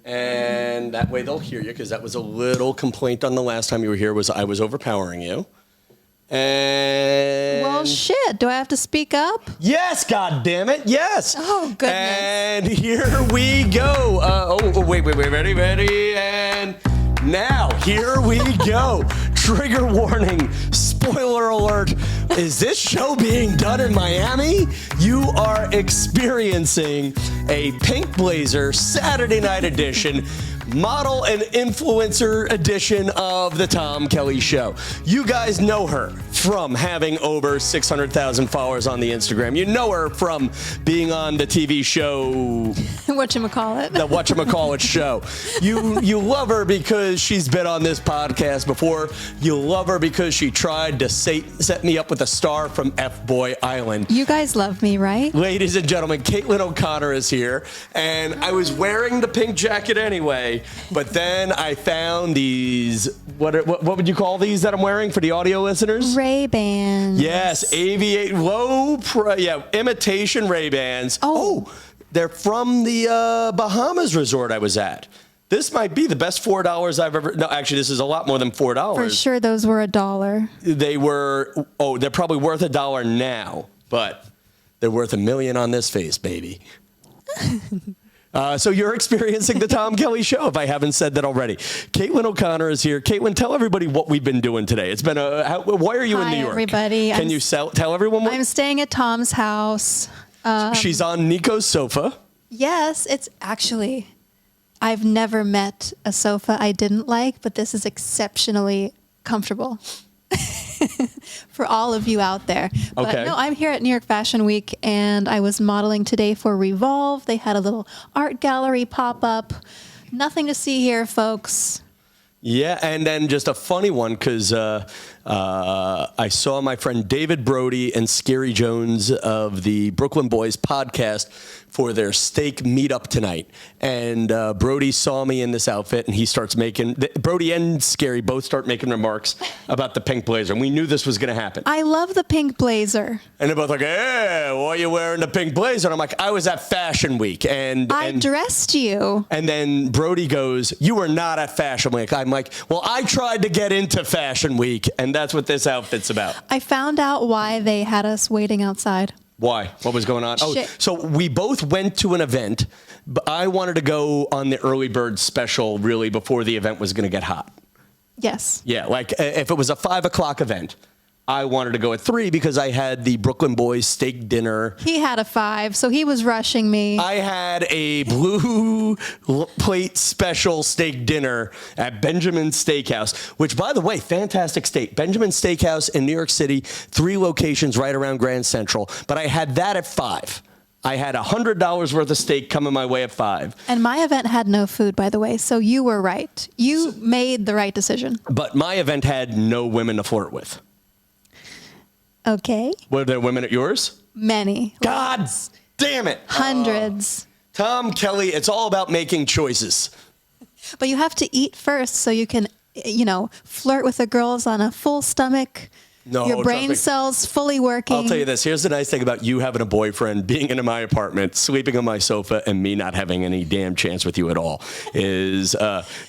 And that way they'll hear you, because that was a little complaint on the last time you were here, was I was overpowering you. And well, shit. Do I have to speak up? Yes, God damn it, yes. Oh, goodness. And here we go. Wait, ready, and now here we go. Trigger warning, spoiler alert. Is this show being done in Miami? You are experiencing a Pink Blazer Saturday night edition, model and influencer edition of the Tom Kelly Show. You guys know her from having over 600,000 followers on the Instagram. You know her from being on the TV show Whatchamacallit. The Whatchamacallit show. You love her because she's been on this podcast before. You love her because she tried to set me up with a star from F-Boy Island. You guys love me, right? Ladies and gentlemen, Caitlin O'Connor is here, and I was wearing the pink jacket anyway, but then I found these, what would you call these that I'm wearing for the audio listeners? Ray-Bans. Yes, imitation Ray-Bans. Oh, they're from the Bahamas resort I was at. This might be the best $4 I've ever... No, actually, this is a lot more than $4. For sure, those were $1. They were... Oh, they're probably worth $1 now, but they're worth $1 million on this face, baby. So you're experiencing the Tom Kelly Show, if I haven't said that already. Caitlin O'Connor is here. Caitlin, tell everybody what we've been doing today. It's been why are you in New York? Hi, everybody. Can you tell everyone what... I'm staying at Tom's house. She's on Nico's sofa. Yes, it's actually... I've never met a sofa I didn't like, but this is exceptionally comfortable for all of you out there. But okay. no, I'm here at New York Fashion Week, and I was modeling today for Revolve. They had a little art gallery pop up. Nothing to see here, folks. Yeah, and then just a funny one, because I saw my friend David Brody and Skerry Jones of the Brooklyn Boys podcast for their steak meetup tonight. And Brody saw me in this outfit, and he starts making... Brody and Skerry both start making remarks about the pink blazer, and we knew this was going to happen. I love the pink blazer. And they're both like, hey, why are you wearing the pink blazer? And I'm like, I was at Fashion Week. And I dressed you. And then Brody goes, you were not at Fashion Week. I'm like, well, I tried to get into Fashion Week, and that's what this outfit's about. I found out why they had us waiting outside. Why? What was going on? Shit. Oh, so we both went to an event, but I wanted to go on the early bird special really before the event was going to get hot. Yes. Yeah, like if it was a 5 o'clock event, I wanted to go at 3 because I had the Brooklyn Boys steak dinner. He had a 5, so he was rushing me. I had a blue plate special steak dinner at Benjamin's Steakhouse, which, by the way, fantastic steak. Benjamin's Steakhouse in New York City, 3 locations right around Grand Central. But I had that at 5. I had $100 worth of steak coming my way at 5. And my event had no food, by the way, so you were right. You made the right decision. But my event had no women to flirt with. Okay. Were there women at yours? Many. God Lots. damn it. Hundreds. Tom Kelly, it's all about making choices. But you have to eat first so you can, flirt with the girls on a full stomach. No, your brain trust me. cells fully working. I'll tell you this. Here's the nice thing about you having a boyfriend, being into my apartment, sleeping on my sofa, and me not having any damn chance with you at all, is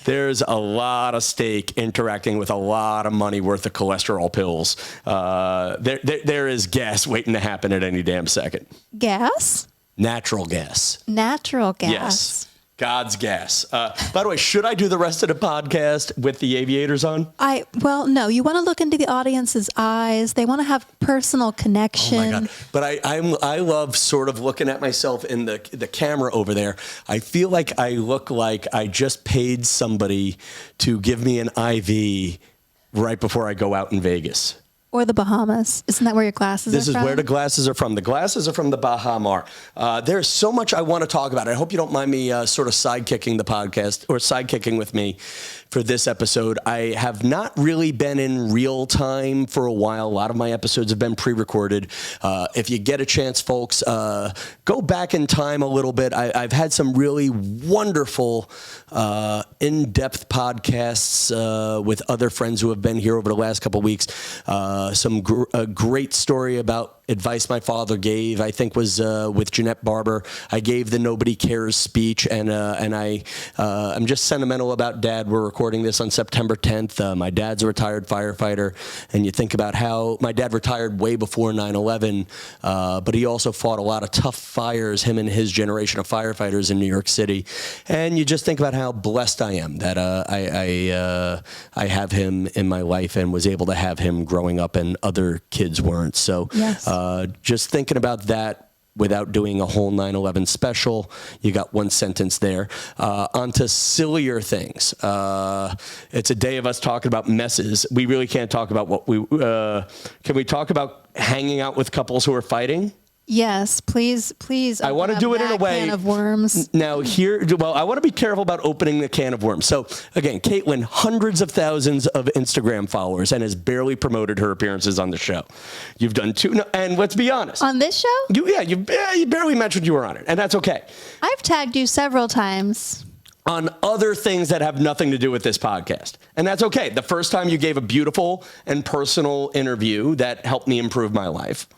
there's a lot of steak interacting with a lot of money worth of cholesterol pills. There is gas waiting to happen at any damn second. Gas? Natural gas. Natural gas. Yes. God's gas. By the way, should I do the rest of the podcast with the aviators on? Well, no. You want to look into the audience's eyes. They want to have personal connection. Oh my God! But I love sort of looking at myself in the camera over there. I feel like I look like I just paid somebody to give me an IV right before I go out in Vegas. Or the Bahamas. Isn't that where your glasses are from? This is where the glasses are from. The glasses are from the Bahamas. There's so much I want to talk about. I hope you don't mind me sort of sidekicking the podcast or sidekicking with me for this episode. I have not really been in real time for a while. A lot of my episodes have been pre-recorded. If you get a chance, folks, go back in time a little bit. I've had some really wonderful in-depth podcasts with other friends who have been here over the last couple of weeks. A great story about advice my father gave, I think, was with Jeanette Barber. I gave the Nobody Cares speech, and I'm just sentimental about Dad. We're recording this on September 10th. My dad's a retired firefighter, and you think about how my dad retired way before 9/11, but he also fought a lot of tough fires, him and his generation of firefighters in New York City. And you just think about how blessed I am that I have him in my life and was able to have him growing up, and other kids weren't. So Yes. just thinking about that without doing a whole 9/11 special, you got one sentence there. Onto sillier things. It's a day of us talking about messes. We really can't talk about what we... can we talk about hanging out with couples who are fighting? Yes, please. I want to do it in a way. Can of worms. Now I want to be careful about opening the can of worms. So again, Caitlin, hundreds of thousands of Instagram followers, and has barely promoted her appearances on the show. You've done two, and let's be honest. On this show? You barely mentioned you were on it, and that's okay. I've tagged you several times. On other things that have nothing to do with this podcast. And that's okay. The first time you gave a beautiful and personal interview that helped me improve my life.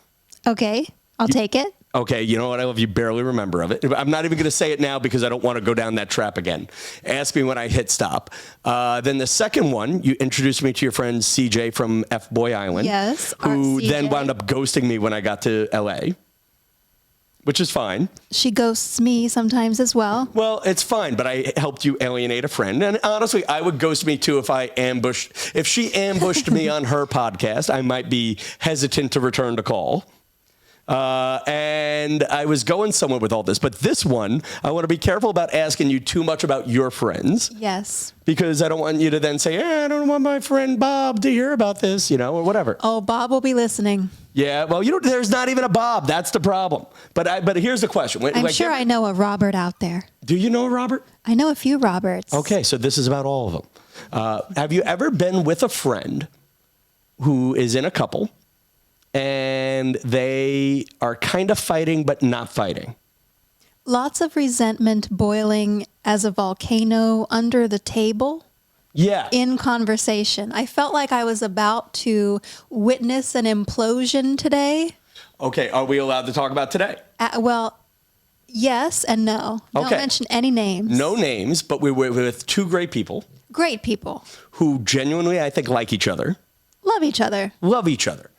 Okay, I'll take it. Okay, you know what? I love you barely remember of it. I'm not even going to say it now because I don't want to go down that trap again. Ask me when I hit stop. Then the second one, you introduced me to your friend CJ from F-Boy Island. Yes, who CJ. then wound up ghosting me when I got to LA, which is fine. She ghosts me sometimes as well. Well, it's fine, but I helped you alienate a friend. And honestly, I would ghost me too if she ambushed me on her podcast. I might be hesitant to return the call. And I was going somewhere with all this, but this one, I want to be careful about asking you too much about your friends. Yes. Because I don't want you to then say, I don't want my friend Bob to hear about this, or whatever. Oh, Bob will be listening. Yeah, well, there's not even a Bob. That's the problem. But here's the question. I'm sure I know a Robert out there. Do you know a Robert? I know a few Roberts. Okay, so this is about all of them. Have you ever been with a friend who is in a couple and they are kind of fighting but not fighting? Lots of resentment boiling as a volcano under the table. Yeah. In conversation. I felt like I was about to witness an implosion today. Okay, are we allowed to talk about today? Well, yes and no. Okay. Don't mention any names. No names, but we were with two great people. Great people. Who genuinely, I think, like each other. Love each other. Love each other.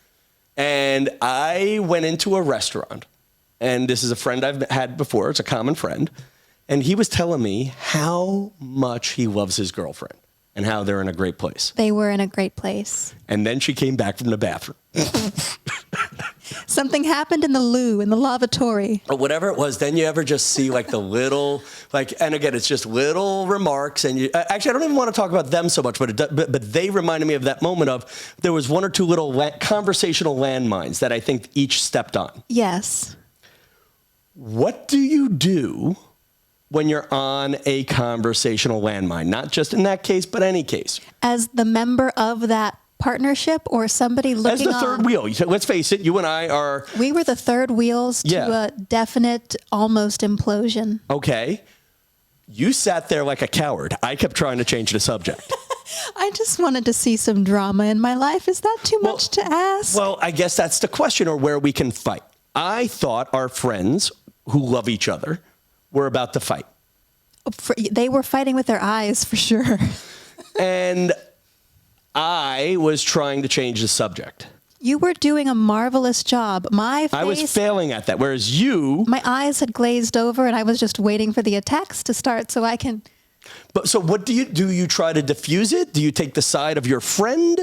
And I went into a restaurant, and this is a friend I've had before. It's a common friend. And he was telling me how much he loves his girlfriend and how they're in a great place. They were in a great place. And then she came back from the bathroom. Something happened in the loo, in the lavatory. Or whatever it was, then you ever just see like the little, and again, it's just little remarks. And actually, I don't even want to talk about them so much, but they reminded me of that moment of, there was one or two little conversational landmines that I think each stepped on. Yes. What do you do when you're on a conversational landmine? Not just in that case, but any case. As the member of that partnership or somebody looking as the third wheel. Let's face it, you and I are... We were the third wheels to a definite almost implosion. Okay. You sat there like a coward. I kept trying to change the subject. I just wanted to see some drama in my life. Is that too much to ask? Well, I guess that's the question, or where we can fight. I thought our friends who love each other were about to fight. They were fighting with their eyes, for sure. And I was trying to change the subject. You were doing a marvelous job. I was failing at that, whereas you... My eyes had glazed over, and I was just waiting for the attacks to start so I can... But so what do? You try to diffuse it? Do you take the side of your friend?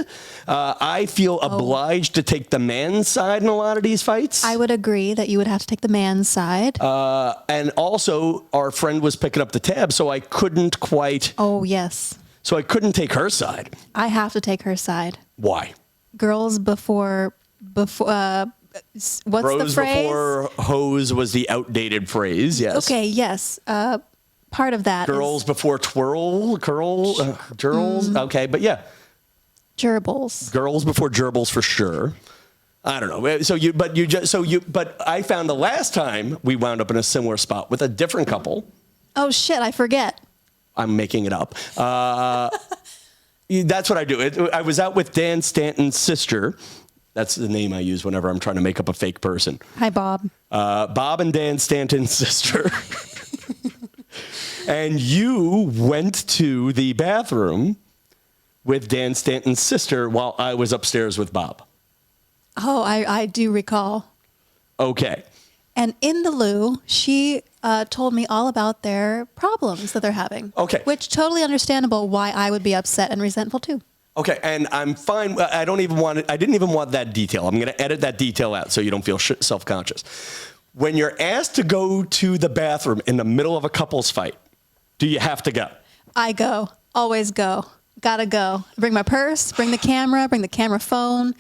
I feel obliged to take the man's side in a lot of these fights. I would agree that you would have to take the man's side. And also, our friend was picking up the tab, so I couldn't quite... Oh, yes. So I couldn't take her side. I have to take her side. Why? Girls before what's Bros the phrase? Before hose was the outdated phrase, yes. Okay, yes. Part of that Girls before girls. Okay, but yeah. Gerbils. Girls before gerbils for sure. I don't know. But I found the last time we wound up in a similar spot with a different couple. Oh shit, I forget. I'm making it up. That's what I do. I was out with Dan Stanton's sister, That's the name I use whenever I'm trying to make up a fake person. Hi, Bob. Bob and Dan Stanton's sister. And you went to the bathroom with Dan Stanton's sister while I was upstairs with Bob. Oh, I do recall. Okay. And in the loo, she told me all about their problems that they're having. Okay. Which totally understandable why I would be upset and resentful too. Okay, and I'm fine. I didn't even want that detail. I'm going to edit that detail out so you don't feel self-conscious. When you're asked to go to the bathroom in the middle of a couple's fight, do you have to go? I go. Always go. Gotta go. Bring my purse, bring the camera phone,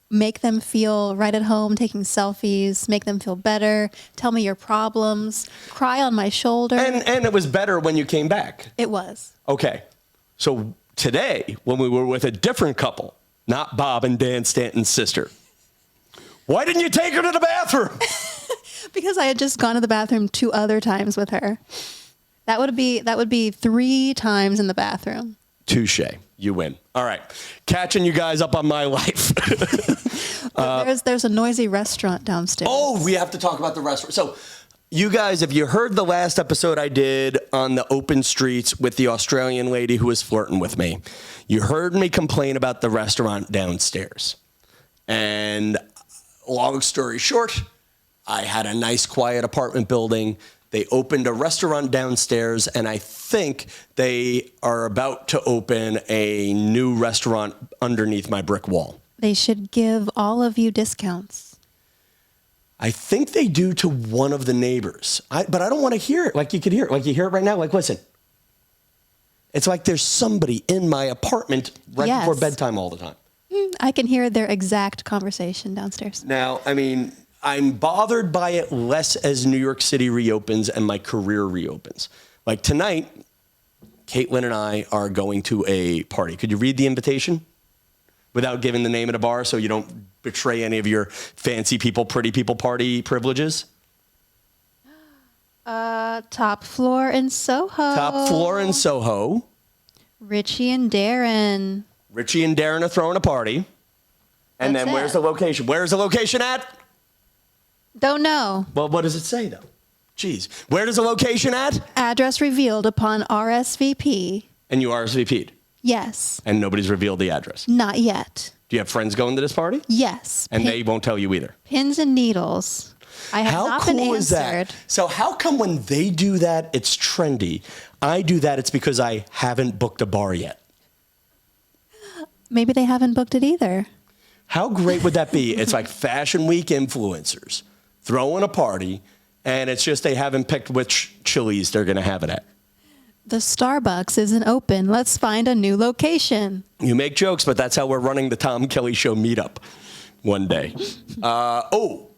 make them feel right at home, taking selfies, make them feel better, tell me your problems, cry on my shoulder. And it was better when you came back. It was. Okay, so today, when we were with a different couple, not Bob and Dan Stanton's sister, why didn't you take her to the bathroom? Because I had just gone to the bathroom 2 other times with her. That would be 3 times in the bathroom. Touche. You win. All right. Catching you guys up on my life. There's a noisy restaurant downstairs. Oh, we have to talk about the restaurant. So you guys, if you heard the last episode I did on the open streets with the Australian lady who was flirting with me, you heard me complain about the restaurant downstairs. And long story short, I had a nice quiet apartment building. They opened a restaurant downstairs, and I think they are about to open a new restaurant underneath my brick wall. They should give all of you discounts. I think they do to one of the neighbors, but I don't want to hear it like you could hear it. Like you hear it right now. Like, listen. It's like there's somebody in my apartment right before bedtime all the time. I can hear their exact conversation downstairs. Now, I mean, I'm bothered by it less as New York City reopens and my career reopens. Like tonight, Caitlin and I are going to a party. Could you read the invitation without giving the name of the bar so you don't betray any of your fancy people, pretty people party privileges? Top floor in Soho. Top floor in Soho. Richie and Darren. Richie and Darren are throwing a party. And That's then where's it. the location? Where's the location at? Don't know. Well, what does it say, though? Jeez. Where does the location at? Address revealed upon RSVP. And you RSVP'd. Yes. And nobody's revealed the address. Not yet. Do you have friends going to this party? Yes. And they won't tell you either. Pins and needles. I have How not cool been is answered. that? So how come when they do that, it's trendy? I do that, it's because I haven't booked a bar yet. Maybe they haven't booked it either. How great would that be? It's like Fashion Week influencers throwing a party, and it's just they haven't picked which Chili's they're going to have it at. The Starbucks isn't open. Let's find a new location. You make jokes, but that's how we're running the Tom Kelly Show meetup one day.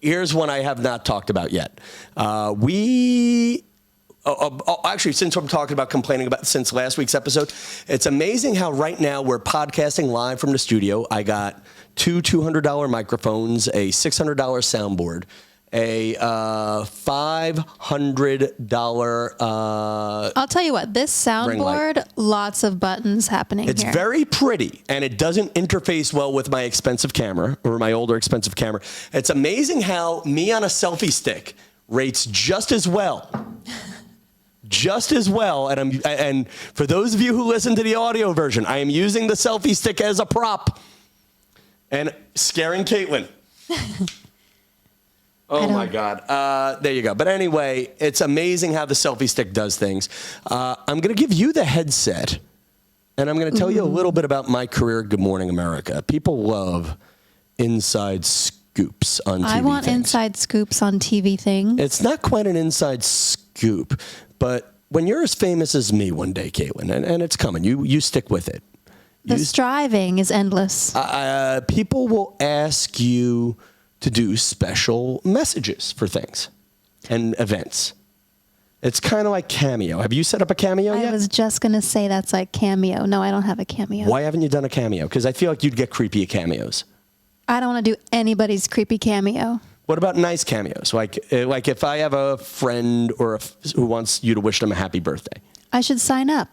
Here's one I have not talked about yet. Actually, since I'm talking about complaining about since last week's episode, it's amazing how right now we're podcasting live from the studio. I got 2 $200 microphones, a $600 soundboard, a $500. I'll tell you what, this soundboard, lots of buttons happening It's here. very pretty, and it doesn't interface well with my expensive camera or my older expensive camera. It's amazing how me on a selfie stick rates just as well. Just as well, and for those of you who listen to the audio version, I am using the selfie stick as a prop and scaring Caitlin. Oh my God. There you go. But anyway, it's amazing how the selfie stick does things. I'm going to give you the headset, and I'm going to tell you a little bit about my career at Good Morning America. People love inside scoops on TV I want things. inside scoops on TV things. It's not quite an inside scoop, but when you're as famous as me one day, Caitlin, and it's coming, you stick with it. The striving is endless. People will ask you to do special messages for things and events. It's kind of like Cameo. Have you set up a Cameo yet? I was just going to say that's like Cameo. No, I don't have a Cameo. Why haven't you done a Cameo? Because I feel like you'd get creepy at Cameos. I don't want to do anybody's creepy Cameo. What about nice cameos? Like if I have a friend who wants you to wish them a happy birthday. I should sign up.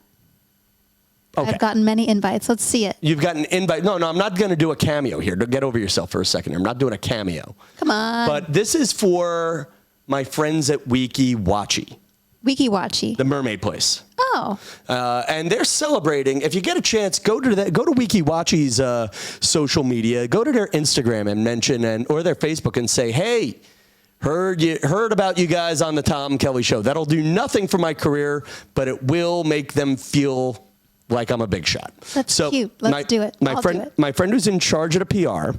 Okay. I've gotten many invites. Let's see it. You've got an invite. No, I'm not going to do a cameo here. Get over yourself for a second. I'm not doing a cameo. Come on. But this is for my friends at Wiki Watchy. Wiki Watchy. The mermaid place. Oh. And they're celebrating. If you get a chance, go to Wiki Watchy's social media. Go to their Instagram and mention or their Facebook and say, hey, heard about you guys on the Tom Kelly Show. That'll do nothing for my career, but it will make them feel like I'm a big shot. That's cute. Let's do it. I'll do it. My friend who's in charge of the PR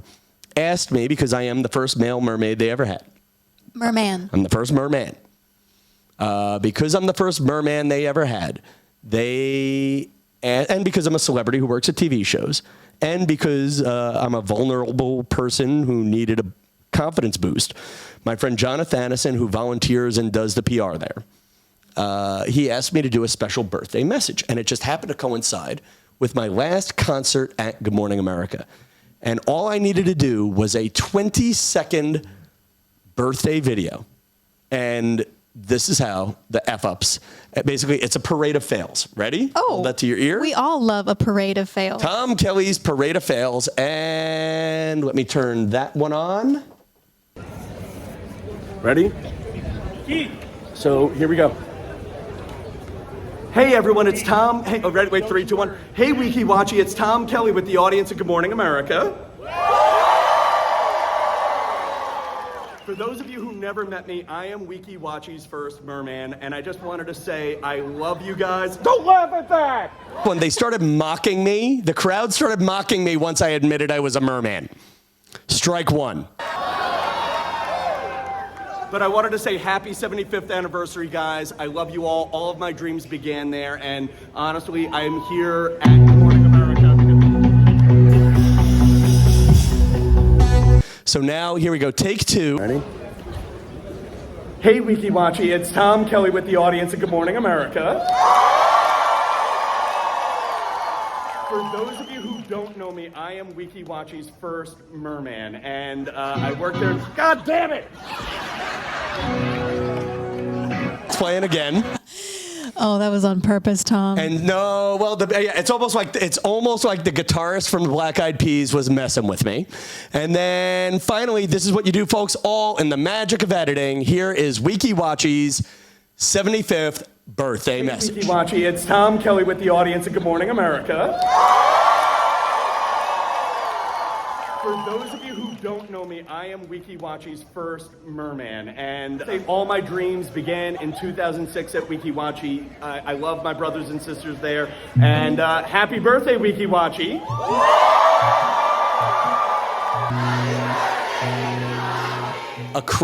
asked me, because I am the first male mermaid they ever had. Merman. I'm the first merman. Because I'm the first merman they ever had, and because I'm a celebrity who works at TV shows, and because I'm a vulnerable person who needed a confidence boost, my friend Jonathan, who volunteers and does the PR there, he asked me to do a special birthday message, and it just happened to coincide with my last concert at Good Morning America. And all I needed to do was a 20-second birthday video. And this is how the F-ups. Basically, it's a parade of fails. Ready? Oh. Hold that to your ear. We all love a parade of fails. Tom Kelly's parade of fails. And let me turn that one on. Ready? So here we go. Hey everyone, it's Tom. Hey, ready? Wait, 3, 2, 1. Hey Wiki Watchy, it's Tom Kelly with the audience at Good Morning America. For those of you who never met me, I am Wiki Watchy's first merman, and I just wanted to say I love you guys. Don't laugh at that! When they started mocking me, the crowd started mocking me once I admitted I was a merman. Strike one. But I wanted to say happy 75th anniversary, guys. I love you all. All of my dreams began there, and honestly, I am here at Good Morning America. So now, here we go. Take 2. Ready? Hey, Wiki Watchy, it's Tom Kelly with the audience at Good Morning America. For those of you who don't know me, I am Wiki Watchy's first merman, and I work there. God damn it! It's playing again. Oh, that was on purpose, Tom. And no, well, it's almost like the guitarist from the Black Eyed Peas was messing with me. And then finally, this is what you do, folks, all in the magic of editing. Here is Wiki Watchy's 75th birthday message. Wiki Watchy, it's Tom Kelly with the audience at Good Morning America. For those of you who don't know me, I am Wiki Watchy's first merman, and all my dreams began in 2006 at Wiki Watchy. I love my brothers and sisters there, and happy birthday, Wiki Watchy.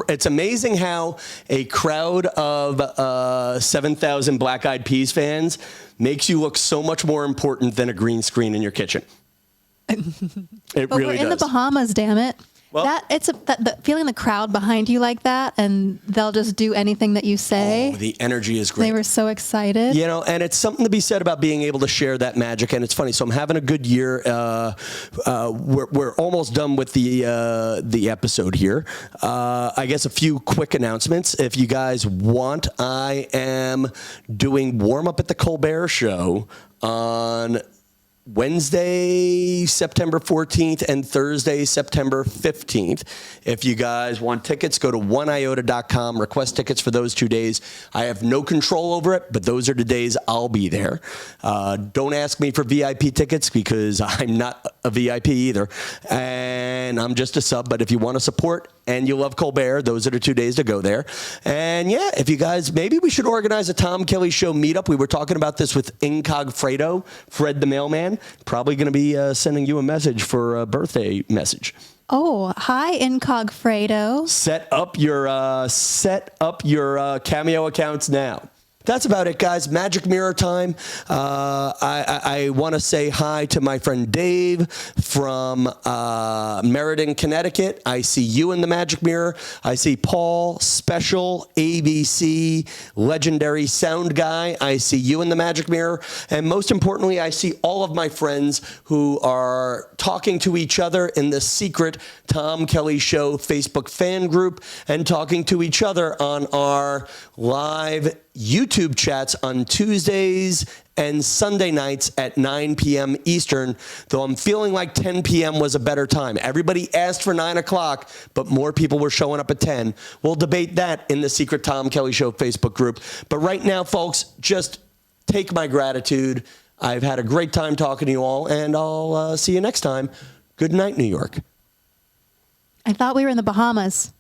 It's amazing how a crowd of 7,000 Black Eyed Peas fans makes you look so much more important than a green screen in your kitchen. It but really we're in does. the Bahamas, damn it. Well, Feeling the crowd behind you like that, and they'll just do anything that you say. Oh, the energy is great. They were so excited. You know, and it's something to be said about being able to share that magic. And it's funny. So I'm having a good year. We're almost done with the episode here. I guess a few quick announcements. If you guys want, I am doing warm up at the Colbert Show on Wednesday, September 14th and Thursday, September 15th. If you guys want tickets, go to oneiota.com, request tickets for those 2 days. I have no control over it, but those are the days I'll be there. Don't ask me for VIP tickets because I'm not a VIP either, and I'm just a sub, but if you want to support and you love Colbert, those are the 2 days to go there. And yeah, if you guys, maybe we should organize a Tom Kelly Show meetup. We were talking about this with Incogfredo, Fred the mailman. Probably going to be sending you a message for a birthday message. Oh, hi, Incogfredo. Set up your Cameo accounts now. That's about it, guys. Magic Mirror time. I want to say hi to my friend Dave from Meriden, Connecticut. I see you in the Magic Mirror. I see Paul, Special, ABC, Legendary Sound Guy. I see you in the Magic Mirror. And most importantly, I see all of my friends who are talking to each other in the secret Tom Kelly Show Facebook fan group and talking to each other on our live YouTube chats on Tuesdays and Sunday nights at 9 p.m. Eastern, though I'm feeling like 10 p.m. was a better time. Everybody asked for 9 o'clock, but more people were showing up at 10. We'll debate that in the secret Tom Kelly Show Facebook group. But right now, folks, just take my gratitude. I've had a great time talking to you all, and I'll see you next time. Good night, New York. I thought we were in the Bahamas.